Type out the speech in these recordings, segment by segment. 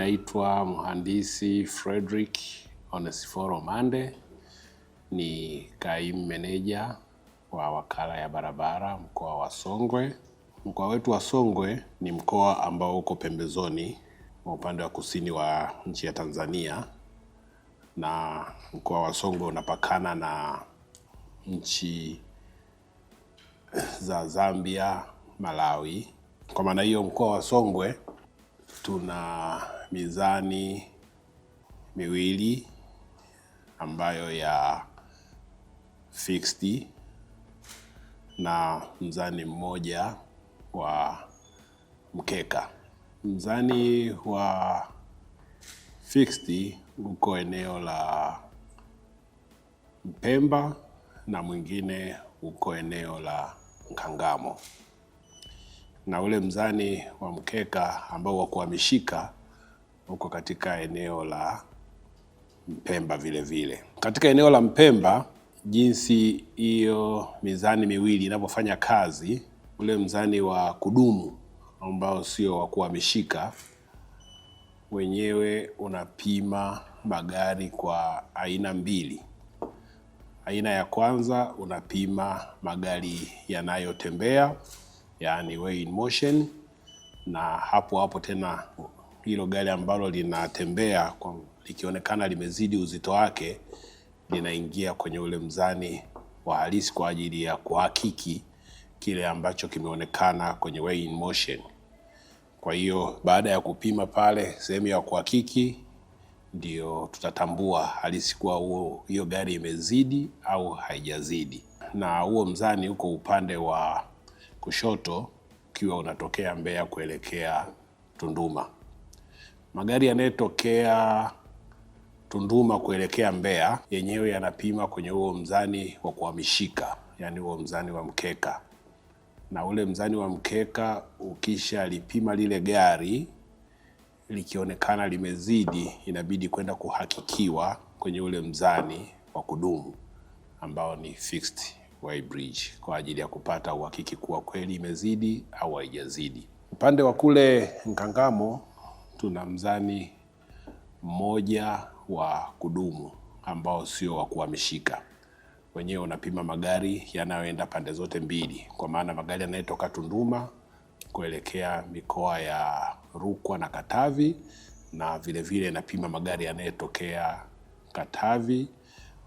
naitwa Mhandisi Frederick Onesiforo Mande, ni kaimu meneja wa wakala ya barabara mkoa wa Songwe. Mkoa wetu wa Songwe ni mkoa ambao uko pembezoni mwa upande wa kusini wa nchi ya Tanzania, na mkoa wa Songwe unapakana na nchi za Zambia, Malawi. Kwa maana hiyo mkoa wa Songwe tuna mizani miwili ambayo ya fixed na mzani mmoja wa mkeka. Mzani wa fixed uko eneo la Mpemba na mwingine uko eneo la Nkangamo, na ule mzani wa mkeka ambao wa kuhamishika uko katika eneo la Mpemba vile vile. Katika eneo la Mpemba, jinsi hiyo mizani miwili inavyofanya kazi, ule mzani wa kudumu ambao sio wa kuhamishika, wenyewe unapima magari kwa aina mbili. Aina ya kwanza unapima magari yanayotembea, yani weigh in motion, na hapo tena hilo gari ambalo linatembea likionekana limezidi uzito wake linaingia kwenye ule mzani wa halisi kwa ajili ya kuhakiki kile ambacho kimeonekana kwenye weigh in motion. Kwa hiyo baada ya kupima pale sehemu ya kuhakiki, ndio tutatambua halisi kuwa hiyo gari imezidi au haijazidi. Na huo mzani uko upande wa kushoto ukiwa unatokea Mbeya kuelekea Tunduma. Magari yanayotokea Tunduma kuelekea Mbeya yenyewe yanapima kwenye huo mzani wa kuhamishika, yani huo mzani wa mkeka. Na ule mzani wa mkeka ukisha lipima lile gari likionekana limezidi, inabidi kwenda kuhakikiwa kwenye ule mzani wa kudumu ambao ni fixed weigh bridge kwa ajili ya kupata uhakiki kuwa kweli imezidi au haijazidi. Upande wa kule Nkangamo tuna mzani mmoja wa kudumu ambao sio wa kuhamishika. Wenyewe unapima magari yanayoenda pande zote mbili, kwa maana magari yanayotoka Tunduma kuelekea mikoa ya Rukwa na Katavi, na vile vile napima magari yanayotokea Katavi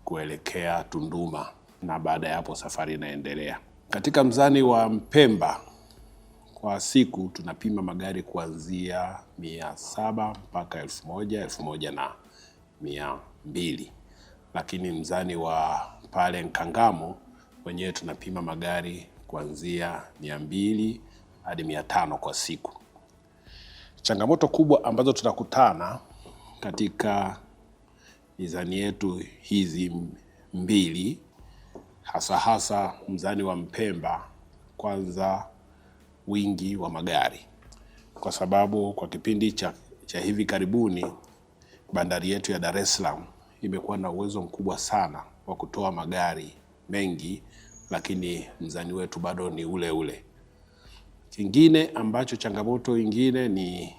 kuelekea Tunduma, na baada ya hapo safari inaendelea. Katika mzani wa Mpemba kwa siku tunapima magari kuanzia 700 mpaka 1000, 1200. Lakini mzani wa pale Nkangamo wenyewe tunapima magari kuanzia 200 hadi 500 kwa siku. Changamoto kubwa ambazo tunakutana katika mizani yetu hizi mbili, hasa mzani wa Mpemba, kwanza wingi wa magari, kwa sababu kwa kipindi cha hivi karibuni bandari yetu ya Dar es Salaam imekuwa na uwezo mkubwa sana wa kutoa magari mengi, lakini mzani wetu bado ni ule ule. Kingine ambacho changamoto ingine ni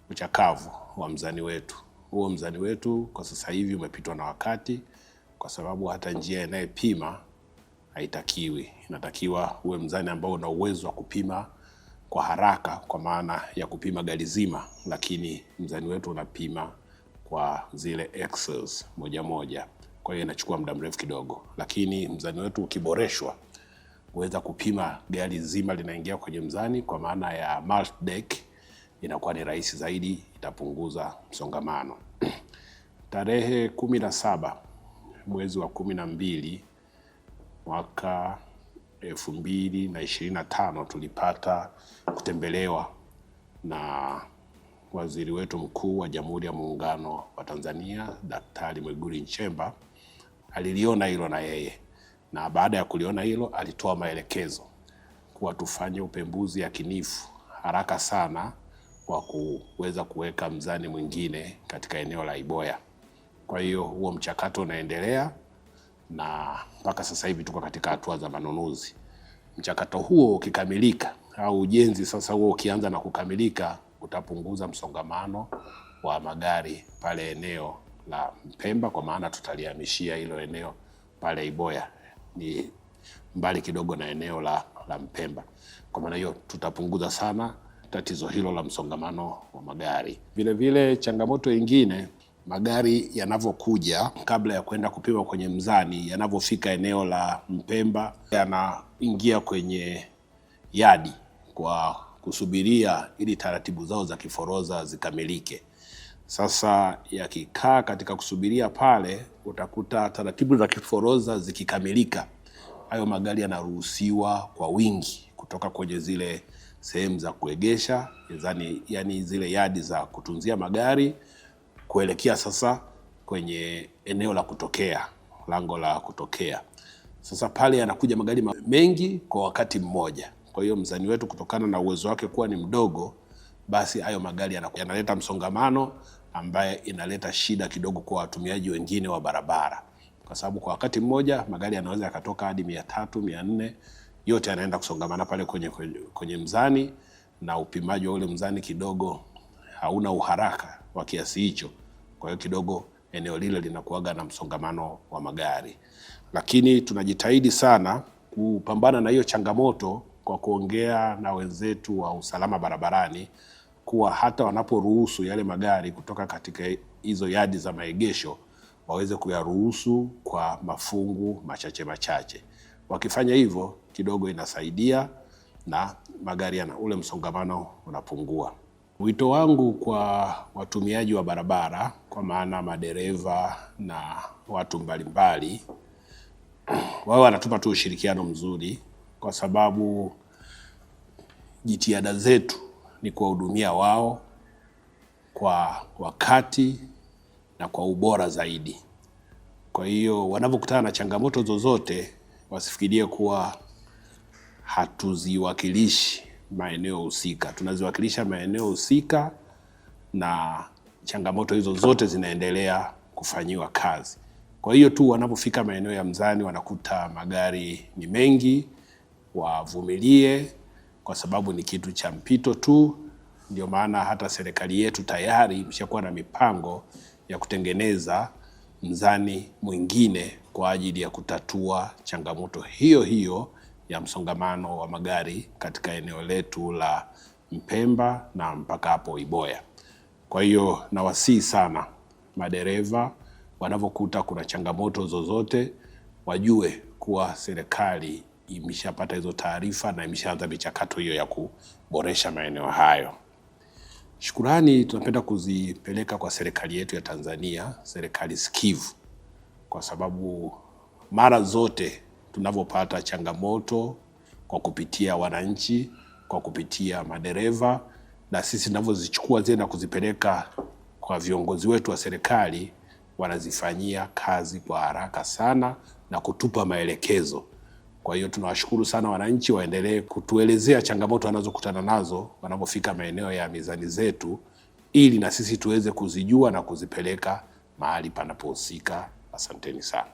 uchakavu wa mzani wetu. Huo mzani wetu kwa sasa hivi umepitwa na wakati, kwa sababu hata njia inayopima haitakiwi. Inatakiwa uwe mzani ambao una uwezo wa kupima kwa haraka, kwa maana ya kupima gari zima, lakini mzani wetu unapima kwa zile axles moja. Kwa hiyo inachukua muda mrefu kidogo, lakini mzani wetu ukiboreshwa uweza kupima gari zima linaingia kwenye mzani, kwa maana ya multi deck, inakuwa ni rahisi zaidi, itapunguza msongamano. Tarehe 17 mwezi wa 12 mwaka 2025 tulipata kutembelewa na waziri wetu mkuu wa Jamhuri ya Muungano wa Tanzania, Daktari Mwigulu Nchemba. Aliliona hilo na yeye, na baada ya kuliona hilo alitoa maelekezo kuwa tufanye upembuzi yakinifu haraka sana kwa kuweza kuweka mzani mwingine katika eneo la Iboya. Kwa hiyo huo mchakato unaendelea na mpaka sasa hivi tuko katika hatua za manunuzi. Mchakato huo ukikamilika au ujenzi sasa huo ukianza na kukamilika, utapunguza msongamano wa magari pale eneo la Mpemba, kwa maana tutalihamishia hilo eneo pale Iboya, ni mbali kidogo na eneo la Mpemba. Kwa maana hiyo tutapunguza sana tatizo hilo la msongamano wa magari. Vile vile changamoto nyingine, magari yanavyokuja kabla ya kwenda kupima kwenye mzani, yanavyofika eneo la Mpemba yanaingia kwenye yadi kwa kusubiria ili taratibu zao za kiforoza zikamilike. Sasa yakikaa katika kusubiria pale, utakuta taratibu za kiforoza zikikamilika, hayo magari yanaruhusiwa kwa wingi kutoka kwenye zile sehemu za kuegesha, yani zile yadi za kutunzia magari, kuelekea sasa kwenye eneo la kutokea, lango la kutokea. Sasa pale yanakuja magari mengi kwa wakati mmoja. Kwa hiyo mzani wetu, kutokana na uwezo wake kuwa ni mdogo, basi hayo magari yanaleta msongamano ambaye inaleta shida kidogo kwa watumiaji wengine wa barabara, kwa sababu kwa wakati mmoja magari yanaweza yakatoka hadi 300, 400, yote yanaenda kusongamana pale kwenye mzani, na upimaji wa ule mzani kidogo hauna uharaka wa kiasi hicho. Kwa hiyo kidogo eneo lile linakuwaga na msongamano wa magari, lakini tunajitahidi sana kupambana na hiyo changamoto kwa kuongea na wenzetu wa usalama barabarani kuwa hata wanaporuhusu yale magari kutoka katika hizo yadi za maegesho waweze kuyaruhusu kwa mafungu machache. Wakifanya hivyo kidogo inasaidia na magari ule msongamano unapungua. Wito wangu kwa watumiaji wa barabara, kwa maana madereva na watu mbalimbali, wao wanatupa tu ushirikiano mzuri, kwa sababu jitihada zetu ni kuwahudumia wao kwa wakati na kwa ubora zaidi. Kwa hiyo wanapokutana na changamoto zozote, wasifikirie kuwa hatuziwakilishi maeneo husika. Tunaziwakilisha maeneo husika na changamoto hizo zote zinaendelea kufanyiwa kazi. Kwa hiyo tu wanapofika maeneo ya mzani wanakuta magari ni mengi, wavumilie, kwa sababu ni kitu cha mpito tu. Ndio maana hata serikali yetu tayari imeshakuwa na mipango ya kutengeneza mzani mwingine kwa ajili ya kutatua changamoto hiyo ya msongamano wa magari katika eneo letu la Mpemba na mpaka hapo Iboya. Kwa hiyo nawasihi sana madereva, wanapokuta kuna changamoto zozote, wajue kuwa serikali imeshapata hizo taarifa na imeshaanza michakato hiyo ya kuboresha maeneo hayo. Shukrani tunapenda kuzipeleka kwa serikali yetu ya Tanzania, serikali sikivu, kwa sababu mara zote tunavyopata changamoto kwa kupitia wananchi, kwa kupitia madereva, na sisi tunavyozichukua zile na kuzipeleka kwa viongozi wetu wa serikali, wanazifanyia kazi kwa haraka sana na kutupa maelekezo. Kwa hiyo tunawashukuru sana wananchi, waendelee kutuelezea changamoto wanazokutana nazo wanapofika maeneo ya mizani zetu, ili na sisi tuweze kuzijua na kuzipeleka mahali panapohusika. Asanteni sana.